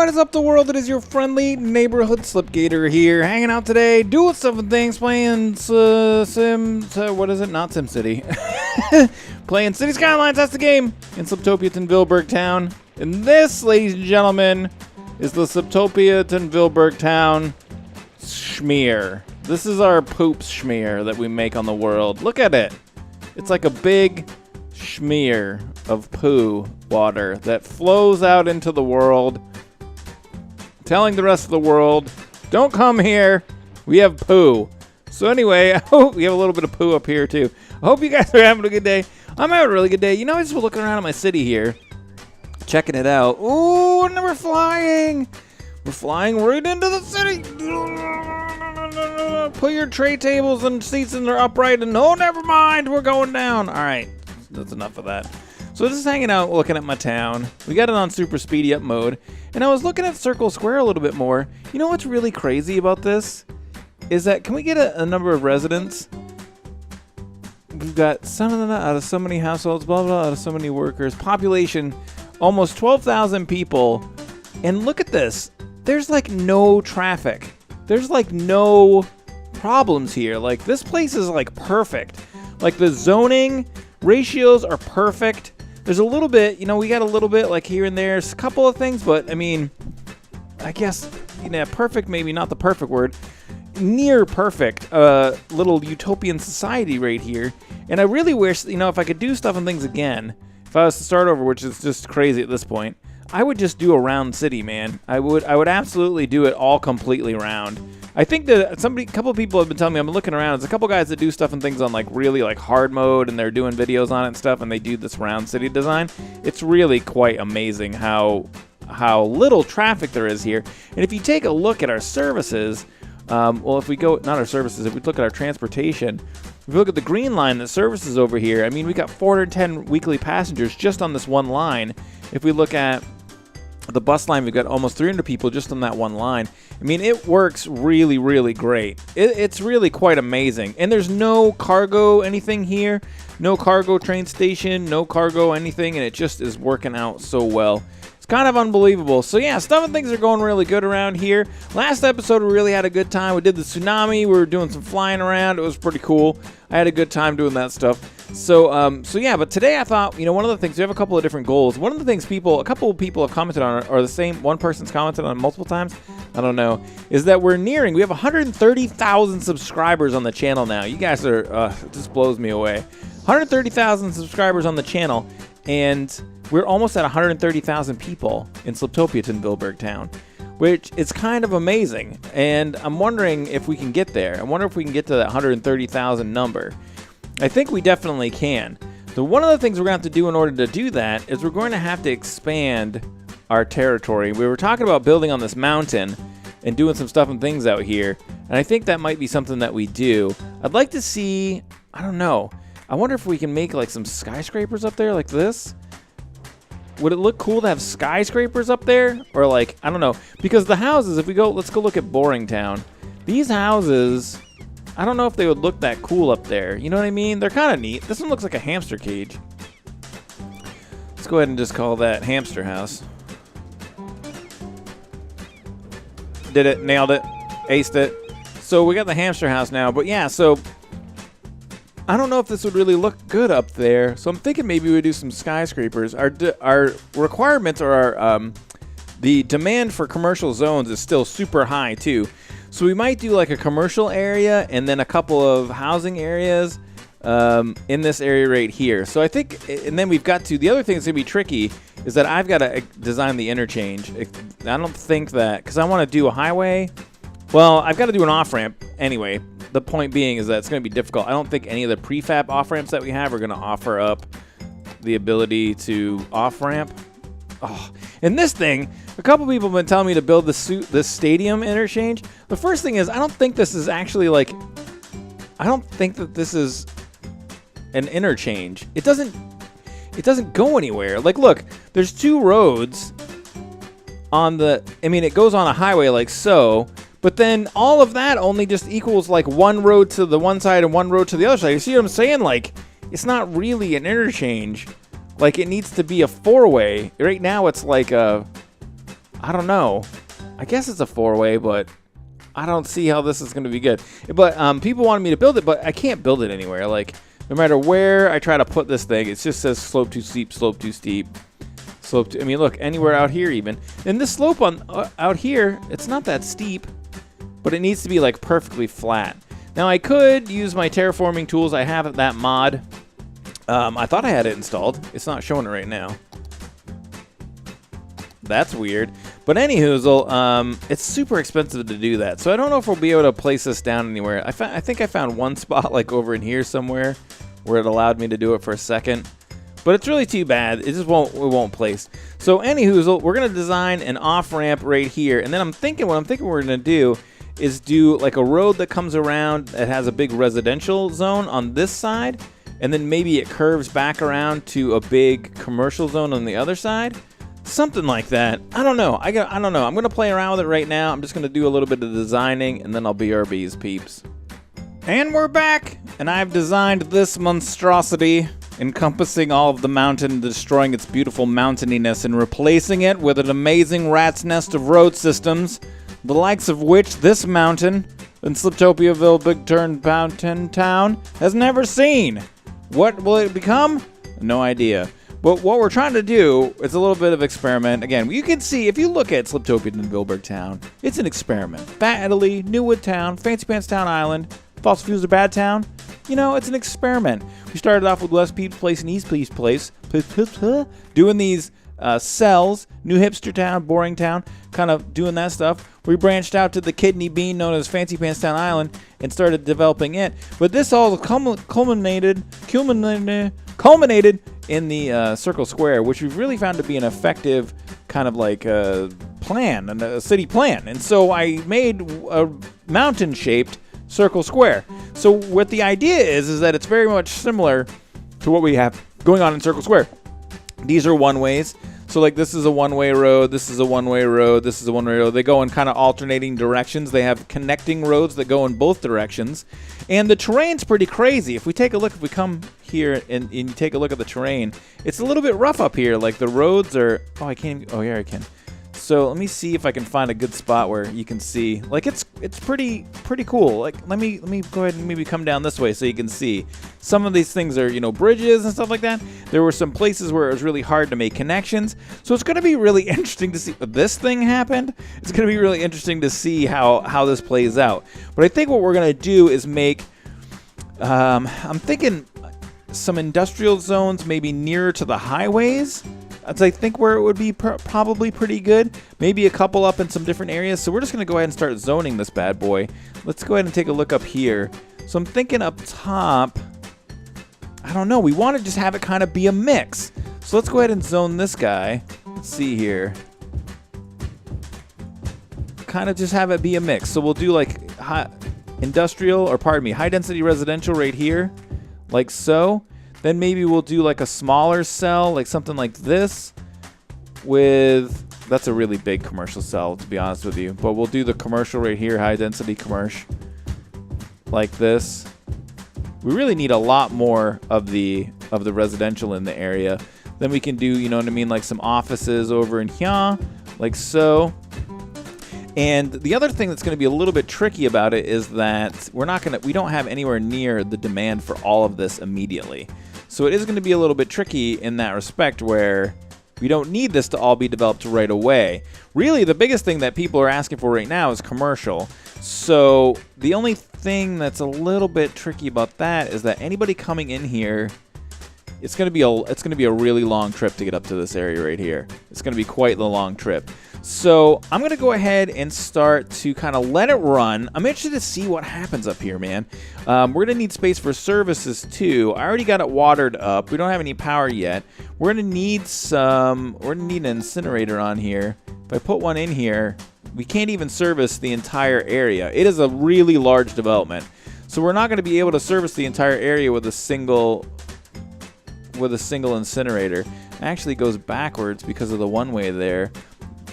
What is up, the world? It is your friendly neighborhood Slipgator here, hanging out today, doing stuff and things, playing what is it? Not SimCity. Playing City Skylines, that's the game, in Sliptopia Vilberg Town. And this, ladies and gentlemen, is the Sliptopia Vilberg Town schmear. This is our poops schmear that we make on the world. Look at it. It's like a big schmear of poo water that flows out into the world, telling the rest of the world, don't come here, we have poo. So anyway, I hope we have a little bit of poo up here too. I hope you guys are having a good day. I'm having a really good day. You know, I just was looking around at my city here, checking it out. Ooh, and we're flying. We're flying right into the city. Put your tray tables and seats in there upright, and oh, never mind, we're going down. All right, that's enough of that. So just hanging out, looking at my town. We got it on super speedy up mode, and I was looking at Circle Square a little bit more. You know what's really crazy about this is that, can we get a number of residents? We've got some out of so many households, blah, blah, out of so many workers. Population, almost 12,000 people. And look at this. There's like no traffic. There's like no problems here. Like, this place is like perfect. Like, the zoning ratios are perfect. There's a little bit, you know, we got a little bit like here and there, a couple of things, but I mean, I guess, you know, perfect, maybe not the perfect word, near perfect, little utopian society right here. And I really wish, you know, if I could do stuff and things again, if I was to start over, which is just crazy at this point, I would just do a round city, man. I would absolutely do it all completely round. I think that a couple of people have been telling me, I'm looking around, there's a couple guys that do stuff and things on like really like hard mode, and they're doing videos on it and stuff, and they do this round city design. It's really quite amazing how little traffic there is here. And if you take a look at our services, well, if we go, not our services, if we look at our transportation, if we look at the green line that services over here, I mean, we got 410 weekly passengers just on this one line. If we look at the bus line, we've got almost 300 people just on that one line. I mean, it works really, really great. It's really quite amazing. And there's no cargo anything here, no cargo train station, no cargo anything, and it just is working out so well. It's kind of unbelievable. So yeah, stuff and things are going really good around here. Last episode, we really had a good time. We did the tsunami. We were doing some flying around. It was pretty cool. I had a good time doing that stuff. So yeah, but today I thought, you know, one of the things, we have a couple of different goals. One of the things a couple of people have commented on, or the same one person's commented on multiple times, I don't know, is that we have 130,000 subscribers on the channel now. You guys are, it just blows me away. 130,000 subscribers on the channel, and we're almost at 130,000 people in Sliptopia Vilberg Town, which is kind of amazing. And I'm wondering if we can get there. I wonder if we can get to that 130,000 number. I think we definitely can. So one of the things we're going to have to do in order to do that is we're going to have to expand our territory. We were talking about building on this mountain and doing some stuff and things out here, and I think that might be something that we do. I'd like to see, I don't know, I wonder if we can make like some skyscrapers up there like this. Would it look cool to have skyscrapers up there? Or like, I don't know, because the houses, if we go, let's go look at Boring Town. These houses, I don't know if they would look that cool up there. You know what I mean? They're kind of neat. This one looks like a hamster cage. Let's go ahead and just call that Hamster House. Did it, nailed it, aced it. So we got the Hamster House now, but yeah, so I don't know if this would really look good up there. So I'm thinking maybe we do some skyscrapers. Our requirements, or our the demand for commercial zones is still super high too. So we might do like a commercial area and then a couple of housing areas in this area right here. So I think, and then we've got to, the other thing that's going to be tricky is that I've got to design the interchange. I don't think that, because I want to do a highway. Well, I've got to do an off-ramp anyway. The point being is that it's going to be difficult. I don't think any of the prefab off-ramps that we have are going to offer up the ability to off-ramp. Oh, and this thing, a couple people have been telling me to build this stadium interchange. The first thing is, I don't think this is actually like, I don't think that this is an interchange. It doesn't go anywhere. Like, look, there's two roads on the, I mean, it goes on a highway like so, but then all of that only just equals like one road to the one side and one road to the other side. You see what I'm saying? Like, it's not really an interchange. Like, it needs to be a four-way. Right now it's like a, I don't know. I guess it's a 4-way, but I don't see how this is going to be good. But people wanted me to build it, but I can't build it anywhere. Like, no matter where I try to put this thing, it just says slope too steep, slope too steep. I mean, look, anywhere out here even. And this slope on out here, it's not that steep, but it needs to be like perfectly flat. Now I could use my terraforming tools. I have that mod. I thought I had it installed. It's not showing it right now. That's weird. But anyhoozle, it's super expensive to do that. So I don't know if we'll be able to place this down anywhere. I think I found one spot like over in here somewhere where it allowed me to do it for a second. But it's really too bad. It just won't place. So anyhoozle, we're gonna design an off-ramp right here, and then what I'm thinking we're gonna do is do like a road that comes around that has a big residential zone on this side, and then maybe it curves back around to a big commercial zone on the other side. Something like that. I don't know. I don't know. I'm gonna play around with it right now. I'm just gonna do a little bit of designing, and then I'll BRB's peeps. And we're back, and I've designed this monstrosity, encompassing all of the mountain, destroying its beautiful mountaininess, and replacing it with an amazing rat's nest of road systems, the likes of which this mountain in Sliptopiaville, Big Turn Mountain Town, has never seen. What will it become? No idea. But what we're trying to do is a little bit of experiment. Again, you can see, if you look at Sliptopia and Vilberg Town, it's an experiment. Bat Italy, Newwood Town, Fancy Pants Town Island, Fossil Fuels or Bad Town. You know, it's an experiment. We started off with West Peeps Place and East Peeps Place, doing these cells, New Hipster Town, Boring Town, kind of doing that stuff. We branched out to the kidney bean known as Fancy Pants Town Island and started developing it. But this all culminated in the Circle Square, which we've really found to be an effective kind of like plan, a city plan. And so I made a mountain-shaped Circle Square. So what the idea is that it's very much similar to what we have going on in Circle Square. These are one-ways. So like this is a one-way road, this is a one-way road, this is a one-way road. They go in kind of alternating directions. They have connecting roads that go in both directions. And the terrain's pretty crazy. If we take a look, if we come here and you take a look at the terrain, it's a little bit rough up here. Like the roads are, oh, I can't even, oh, yeah, I can. So let me see if I can find a good spot where you can see. Like it's pretty cool. Like let me go ahead and maybe come down this way so you can see. Some of these things are, you know, bridges and stuff like that. There were some places where it was really hard to make connections. So it's going to be really interesting to see if this thing happened. It's going to be really interesting to see how this plays out. But I think what we're going to do is make, I'm thinking some industrial zones maybe nearer to the highways. That's, I think, where it would be probably pretty good. Maybe a couple up in some different areas. So we're just going to go ahead and start zoning this bad boy. Let's go ahead and take a look up here. So I'm thinking up top, I don't know. We want to just have it kind of be a mix. So let's go ahead and zone this guy. Let's see here. Kind of just have it be a mix. So we'll do like high density residential right here. Like so. Then maybe we'll do like a smaller cell, like something like this with, that's a really big commercial cell, to be honest with you. But we'll do the commercial right here, high density commercial, like this. We really need a lot more of the residential in the area. Then we can do, you know what I mean, like some offices over in here, like so. And the other thing that's going to be a little bit tricky about it is that we don't have anywhere near the demand for all of this immediately. So it is going to be a little bit tricky in that respect where we don't need this to all be developed right away. Really, the biggest thing that people are asking for right now is commercial. So the only thing that's a little bit tricky about that is that anybody coming in here, it's going to be a really long trip to get up to this area right here. It's going to be quite the long trip. So I'm going to go ahead and start to kind of let it run. I'm interested to see what happens up here, man. We're going to need space for services too. I already got it watered up. We don't have any power yet. We're going to need an incinerator on here. If I put one in here, we can't even service the entire area. It is a really large development. So we're not going to be able to service the entire area with a single incinerator. It actually goes backwards because of the one-way there.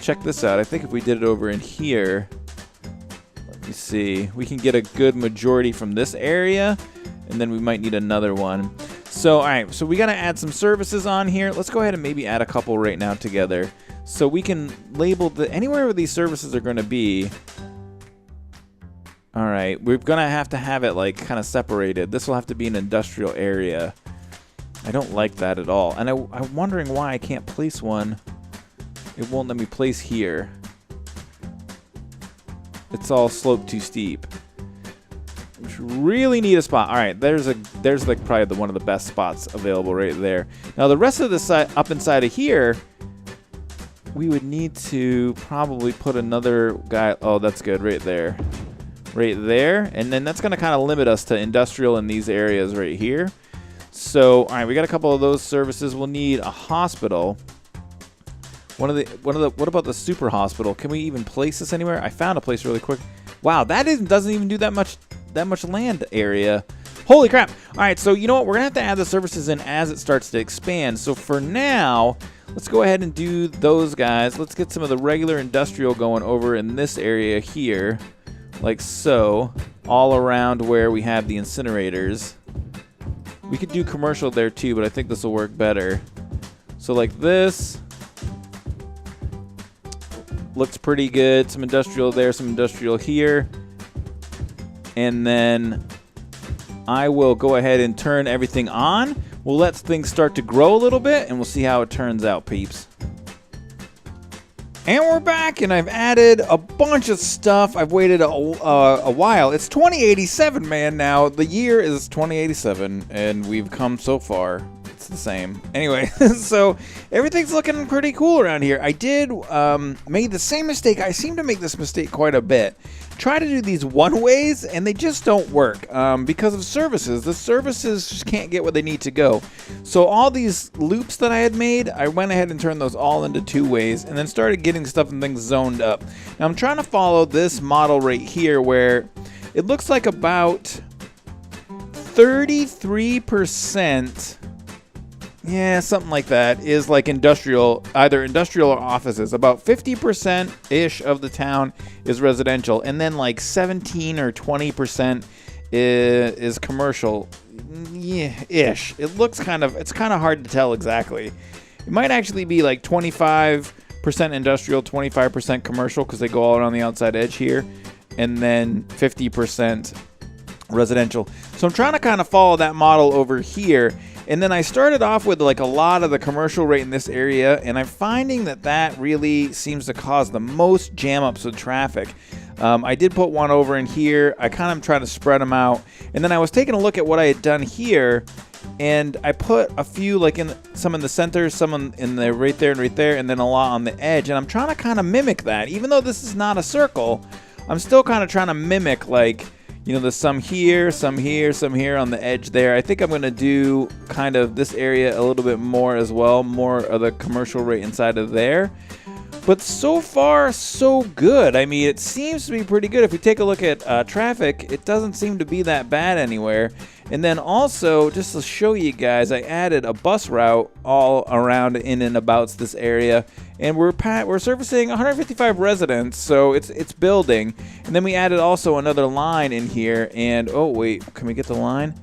Check this out. I think if we did it over in here, let me see, we can get a good majority from this area, and then we might need another one. So, all right, so we got to add some services on here. Let's go ahead and maybe add a couple right now together. So we can label anywhere where these services are going to be. All right, we're going to have it like kind of separated. This will have to be an industrial area. I don't like that at all. And I'm wondering why I can't place one. It won't let me place here. It's all sloped too steep. We really need a spot. All right, there's like probably one of the best spots available right there. Now the rest of the side up inside of here, we would need to probably put another guy. Oh, that's good right there. Right there. And then that's going to kind of limit us to industrial in these areas right here. So, all right, we got a couple of those services. We'll need a hospital. What about the super hospital? Can we even place this anywhere? I found a place really quick. Wow, doesn't even do that much land area. Holy crap. All right, so you know what? We're going to have to add the services in as it starts to expand. So for now, let's go ahead and do those guys. Let's get some of the regular industrial going over in this area here. Like so, all around where we have the incinerators. We could do commercial there too, but I think this will work better. So like this. Looks pretty good. Some industrial there, some industrial here. And then I will go ahead and turn everything on. We'll let things start to grow a little bit, and we'll see how it turns out, peeps. And we're back, and I've added a bunch of stuff. I've waited a while. It's 2087, man, now. The year is 2087, and we've come so far. It's the same. Anyway, so everything's looking pretty cool around here. I did made the same mistake. I seem to make this mistake quite a bit. Try to do these one-ways, and they just don't work because of services. The services just can't get where they need to go. So all these loops that I had made, I went ahead and turned those all into two-ways and then started getting stuff and things zoned up. Now I'm trying to follow this model right here where it looks like about 33%, yeah, something like that, is like industrial, either industrial or offices. About 50%-ish of the town is residential, and then like 17 or 20% is commercial, yeah, ish. It's kind of hard to tell exactly. It might actually be like 25% industrial, 25% commercial, because they go all around the outside edge here, and then 50% residential. So I'm trying to kind of follow that model over here. And then I started off with like a lot of the commercial right in this area, and I'm finding that really seems to cause the most jam ups with traffic. I did put one over in here. I kind of try to spread them out. And then I was taking a look at what I had done here, and I put a few like some in the center, some in the right there, and then a lot on the edge. And I'm trying to kind of mimic that. Even though this is not a circle, I'm still kind of trying to mimic, like, you know, there's some here, some here, some here on the edge there. I think I'm going to do kind of this area a little bit more as well, more of the commercial right inside of there. But so far, so good. I mean, it seems to be pretty good. If we take a look at traffic, it doesn't seem to be that bad anywhere. And then also, just to show you guys, I added a bus route all around in and about this area. And we're servicing 155 residents, so it's building. And then we added also another line in here. And, oh, wait, can we get the line?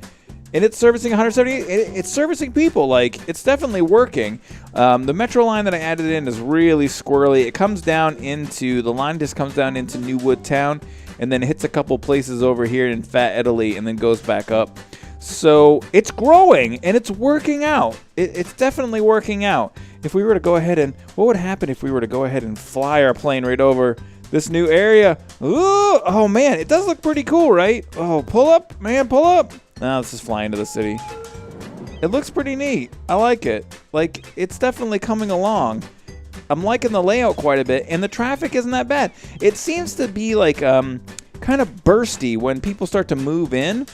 And it's servicing 170. It's servicing people. Like, it's definitely working. The metro line that I added in is really squirrely. It comes down into, the line just comes down into New Wood Town, and then hits a couple places over here in Fat Italy, and then goes back up. So it's growing, and it's working out. It's definitely working out. If we were to go ahead and, what would happen if we were to go ahead and fly our plane right over this new area? Ooh, oh man, it does look pretty cool, right? Oh, pull up, man, pull up. Now let's just fly into the city. It looks pretty neat. I like it. Like, it's definitely coming along. I'm liking the layout quite a bit, and the traffic isn't that bad. It seems to be like kind of bursty when people start to move in.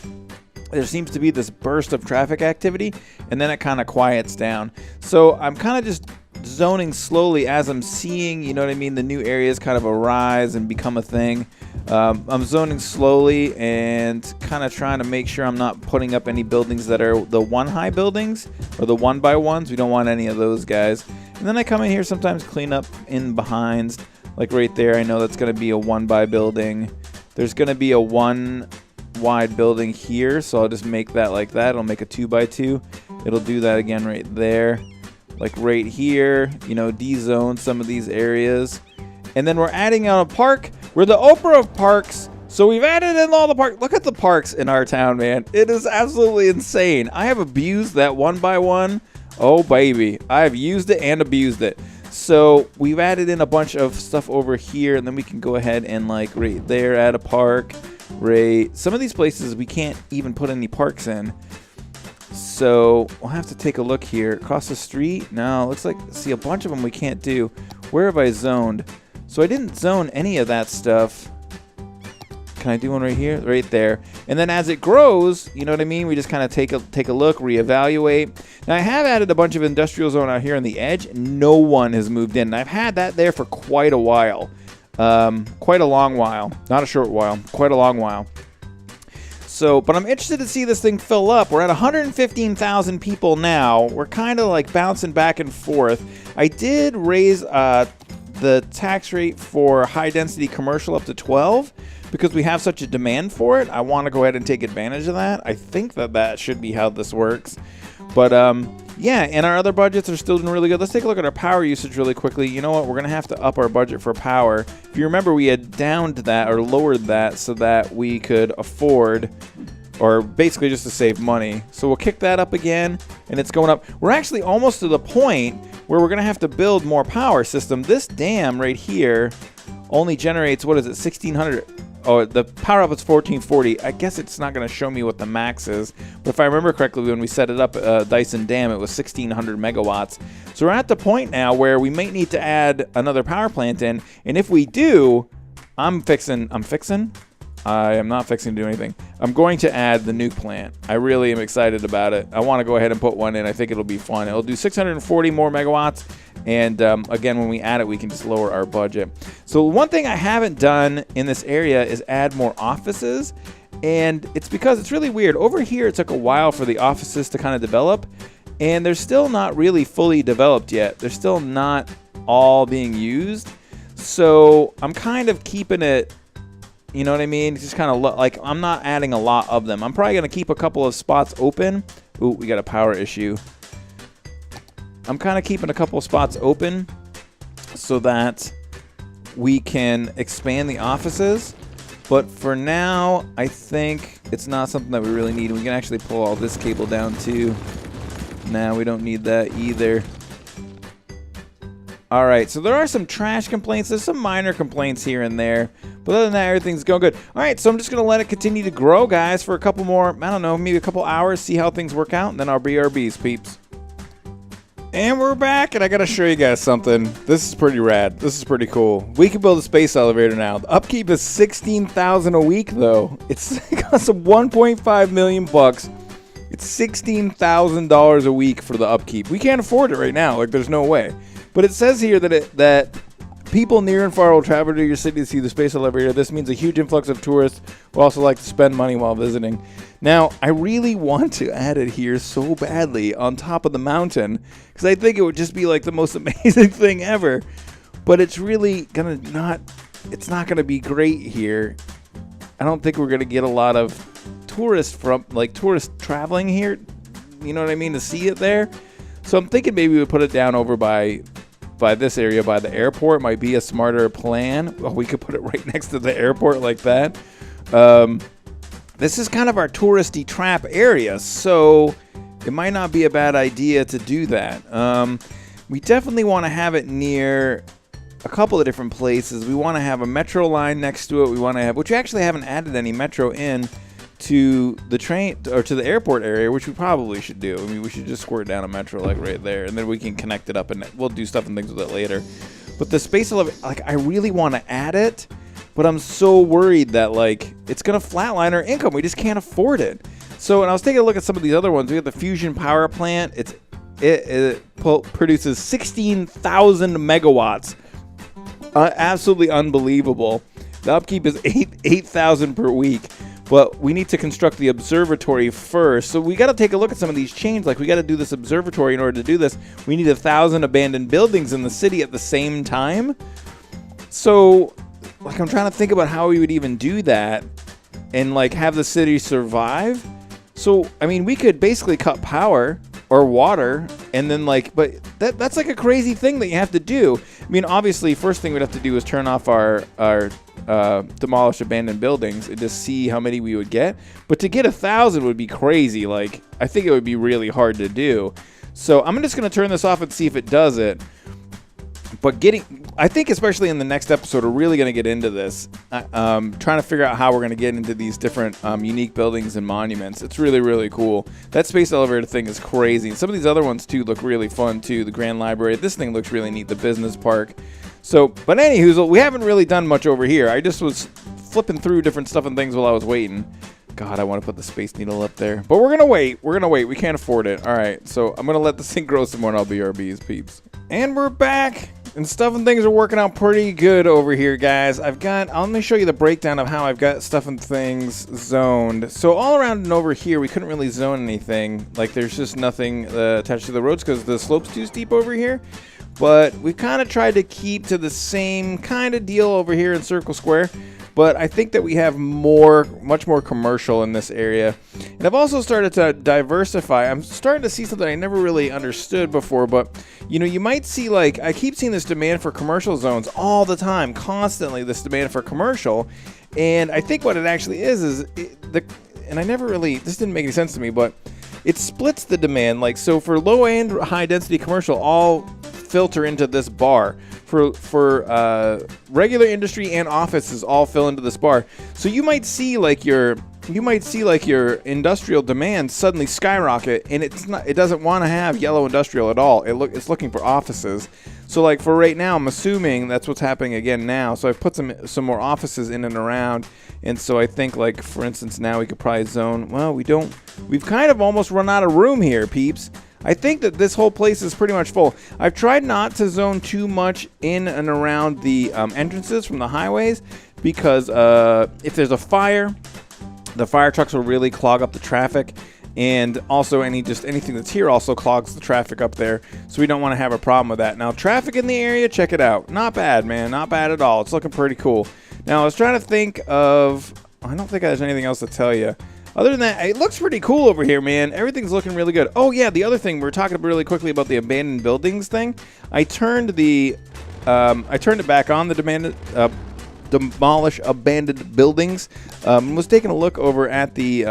There seems to be this burst of traffic activity, and then it kind of quiets down. So I'm kind of just zoning slowly as I'm seeing, you know what I mean, the new areas kind of arise and become a thing. I'm zoning slowly and kind of trying to make sure I'm not putting up any buildings that are the one-high buildings or the one-by-ones. We don't want any of those guys. And then I come in here sometimes, clean up in behinds. Like right there, I know that's going to be a one-by building. There's going to be a one-wide building here, so I'll just make that like that. It'll make a 2x2. It'll do that again right there. like right here, you know, dezone some of these areas. And then we're adding on a park. We're the Oprah of parks. So we've added in all the parks. Look at the parks in our town, man. It is absolutely insane. I have abused that one by one. Oh, baby. I have used it and abused it. So we've added in a bunch of stuff over here, and then we can go ahead and like right there add a park. Right. Some of these places we can't even put any parks in. So we'll have to take a look here. Across the street? No, looks like, see, a bunch of them we can't do. Where have I zoned? So I didn't zone any of that stuff. Can I do one right here? Right there. And then as it grows, you know what I mean? We just kind of take a look, reevaluate. Now I have added a bunch of industrial zone out here on the edge. No one has moved in. And I've had that there for quite a while. Quite a long while. Not a short while. Quite a long while. So, but I'm interested to see this thing fill up. We're at 115,000 people now. We're kind of like bouncing back and forth. I did raise the tax rate for high density commercial up to 12 because we have such a demand for it. I want to go ahead and take advantage of that. I think that should be how this works. But yeah, and our other budgets are still doing really good. Let's take a look at our power usage really quickly. You know what? We're going to have to up our budget for power. If you remember, we had downed that or lowered that so that we could afford, or basically just to save money. So we'll kick that up again, and it's going up. We're actually almost to the point where we're going to have to build more power system. This dam right here only generates, what is it, 1,600? Oh, the power up is 1440. I guess it's not going to show me what the max is. But if I remember correctly, when we set it up, Dyson Dam, it was 1,600 megawatts. So we're at the point now where we might need to add another power plant in. And if we do, I am not fixing to do anything. I'm going to add the nuke plant. I really am excited about it. I want to go ahead and put one in. I think it'll be fun. It'll do 640 more megawatts. And again, when we add it, we can just lower our budget. So one thing I haven't done in this area is add more offices. And it's because it's really weird. Over here, it took a while for the offices to kind of develop. And they're still not really fully developed yet. They're still not all being used. So I'm kind of keeping it, you know what I mean? It's just kind of like I'm not adding a lot of them. I'm probably going to keep a couple of spots open. Ooh, we got a power issue. I'm kind of keeping a couple of spots open so that we can expand the offices. But for now, I think it's not something that we really need. We can actually pull all this cable down too. Nah, we don't need that either. All right, so there are some trash complaints. There's some minor complaints here and there. But other than that, everything's going good. All right, so I'm just going to let it continue to grow, guys, for a couple more, I don't know, maybe a couple hours, see how things work out, and then I'll BRBs, peeps. And we're back, and I got to show you guys something. This is pretty rad. This is pretty cool. We can build a space elevator now. The upkeep is $16,000 a week, though. It costs $1.5 million bucks. It's $16,000 a week for the upkeep. We can't afford it right now. Like, there's no way. But it says here that people near and far will travel to your city to see the space elevator. This means a huge influx of tourists who also like to spend money while visiting. Now, I really want to add it here so badly on top of the mountain because I think it would just be like the most amazing thing ever. But it's really it's not gonna be great here. I don't think we're gonna get a lot of tourists traveling here. You know what I mean, to see it there. So I'm thinking maybe we put it down over by this area, by the airport. Might be a smarter plan. Oh, we could put it right next to the airport like that. This is kind of our touristy trap area, so it might not be a bad idea to do that. We definitely want to have it near a couple of different places. We want to have a metro line next to it. We want to have, which we actually haven't added any metro in to the train or to the airport area, which we probably should do. I mean, we should just squirt down a metro like right there, and then we can connect it up, and we'll do stuff and things with it later. But the space elevator, like, I really want to add it, but I'm so worried that like it's gonna flatline our income. We just can't afford it. So, and I was taking a look at some of these other ones. We have the fusion power plant. It produces 16,000 megawatts. Absolutely unbelievable. The upkeep is 8,000 per week. But we need to construct the observatory first. So we got to take a look at some of these chains. Like, we got to do this observatory in order to do this. We need 1,000 abandoned buildings in the city at the same time. So, like, I'm trying to think about how we would even do that and, like, have the city survive. So, I mean, we could basically cut power or water and then, like, but that's like a crazy thing that you have to do. I mean, obviously, first thing we'd have to do is turn off our demolish abandoned buildings and just see how many we would get. But to get 1,000 would be crazy. Like, I think it would be really hard to do. So I'm just going to turn this off and see if it does it. But I think especially in the next episode, we're really going to get into this. Trying to figure out how we're going to get into these different unique buildings and monuments. It's really, really cool. That space elevator thing is crazy. And some of these other ones, too, look really fun, too. The Grand Library. This thing looks really neat. The business park. So, but anywho, we haven't really done much over here. I just was flipping through different stuff and things while I was waiting. God, I want to put the Space Needle up there. But we're going to wait. We're going to wait. We can't afford it. All right. So I'm going to let this thing grow some more and I'll BRBs, peeps. And we're back. And stuff and things are working out pretty good over here, guys. Let me show you the breakdown of how I've got stuff and things zoned. So all around and over here, we couldn't really zone anything. Like, there's just nothing attached to the roads because the slope's too steep over here. But we've kind of tried to keep to the same kind of deal over here in Circle Square. But I think that we have much more commercial in this area. And I've also started to diversify. I'm starting to see something I never really understood before. But, you know, you might see, like, I keep seeing this demand for commercial zones all the time, constantly, this demand for commercial. And I think what it actually is and I never really, this didn't make any sense to me, but it splits the demand. Like, so for low and high density commercial, all filter into this bar. For regular industry and offices all fill into this bar. So you might see like your industrial demand suddenly skyrocket, and it doesn't want to have yellow industrial at all. It's looking for offices. So like for right now, I'm assuming that's what's happening again now. So I've put some more offices in and around, and so I think, like, for instance, now we could probably zone. Well, we've kind of almost run out of room here, peeps. I think that this whole place is pretty much full. I've tried not to zone too much in and around the entrances from the highways because if there's a fire, the fire trucks will really clog up the traffic. And also anything that's here also clogs the traffic up there. So we don't want to have a problem with that. Now, traffic in the area, check it out. Not bad, man. Not bad at all. It's looking pretty cool. Now, I was trying to think of... I don't think there's anything else to tell you. Other than that, it looks pretty cool over here, man. Everything's looking really good. Oh, yeah, the other thing, we were talking really quickly about the abandoned buildings thing. I turned it back on, the demolish abandoned buildings. Was taking a look over at the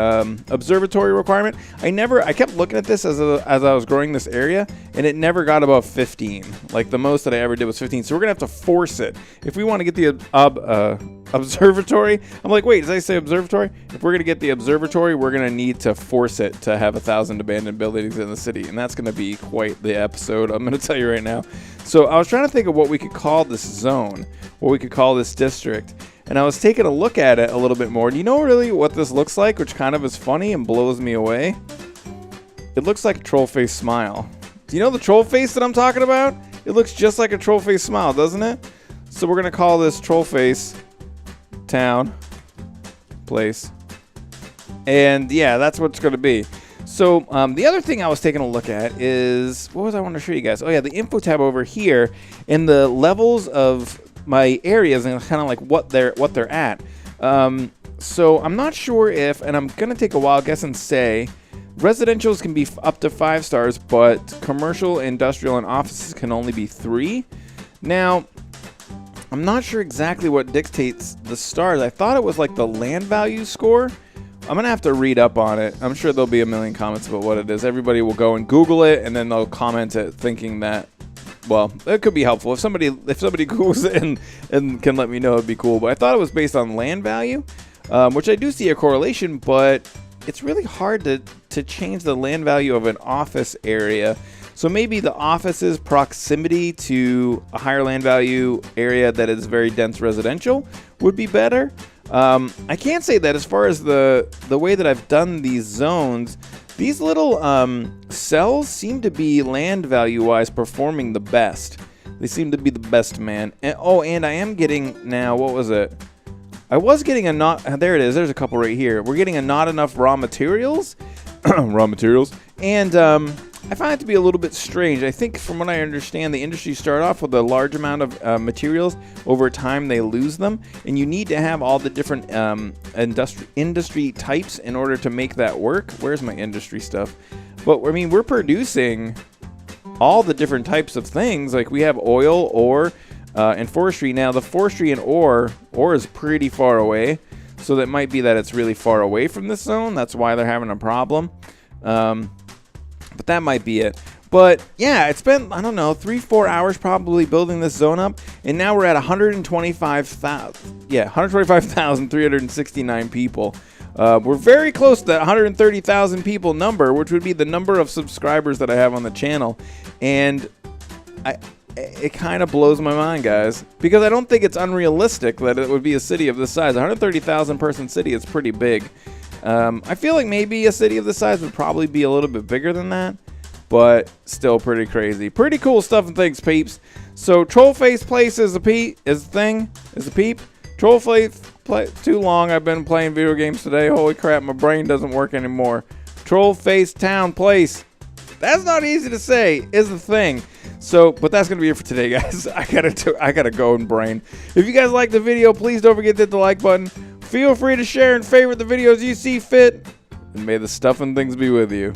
observatory requirement. I kept looking at this as I was growing this area, and it never got above 15. Like, the most that I ever did was 15. So we're gonna have to force it if we want to get the observatory. I'm like, wait, did I say observatory? If we're gonna get the observatory, we're gonna need to force it to have 1,000 abandoned buildings in the city, and that's gonna be quite the episode, I'm gonna tell you right now. So I was trying to think of what we could call this zone, what we could call this district, and I was taking a look at it a little bit more. Do you know really what this looks like, which kind of is funny and blows me away? It looks like a troll face smile. Do you know the troll face that I'm talking about? It looks just like a troll face smile, doesn't it? So we're gonna call this troll face town place, and yeah, that's what it's going to be. So the other thing I was taking a look at is, what was I want to show you guys? Oh yeah, the info tab over here, and the levels of my areas and kind of like what they're at. So I'm not sure if, and I'm gonna take a wild guess and say residentials can be up to 5 stars, but commercial, industrial, and offices can only be 3. Now, I'm not sure exactly what dictates the stars. I thought it was like the land value score. I'm going to have to read up on it. I'm sure there'll be a million comments about what it is. Everybody will go and Google it, and then they'll comment it thinking that, well, it could be helpful. If somebody Googles it and can let me know, it'd be cool. But I thought it was based on land value, which I do see a correlation, but it's really hard to change the land value of an office area. So maybe the office's proximity to a higher land value area that is very dense residential would be better. I can't say that as far as the way that I've done these zones. These little cells seem to be land value wise performing the best. They seem to be the best, man. And I am getting now, what was it? I was getting a not, there it is, there's a couple right here. We're getting a not enough raw materials. Raw materials. And I find it to be a little bit strange. I think from what I understand, the industry start off with a large amount of materials. Over time, they lose them. And you need to have all the different industry types in order to make that work. Where's my industry stuff? But, I mean, we're producing all the different types of things. Like we have oil, ore, and forestry. Now the forestry and ore is pretty far away, so that might be that it's really far away from this zone. That's why they're having a problem. But that might be it. But yeah, it's been, I don't know, 3-4 hours probably building this zone up, and now we're at 125,369 people. We're very close to that 130,000 people number, which would be the number of subscribers that I have on the channel. And it kind of blows my mind, guys, because I don't think it's unrealistic that it would be a city of this size. 130,000 person city is pretty big. I feel like maybe a city of this size would probably be a little bit bigger than that, but still pretty crazy. Pretty cool stuff and things, peeps. So troll face place is a peep. Troll face too long. I've been playing video games today. Holy crap, my brain doesn't work anymore. Troll face town place. That's not easy to say, is the thing. So, but that's gonna be it for today, guys. I gotta go and brain. If you guys like the video, please don't forget to hit the like button. Feel free to share and favorite the videos you see fit. And may the stuff and things be with you.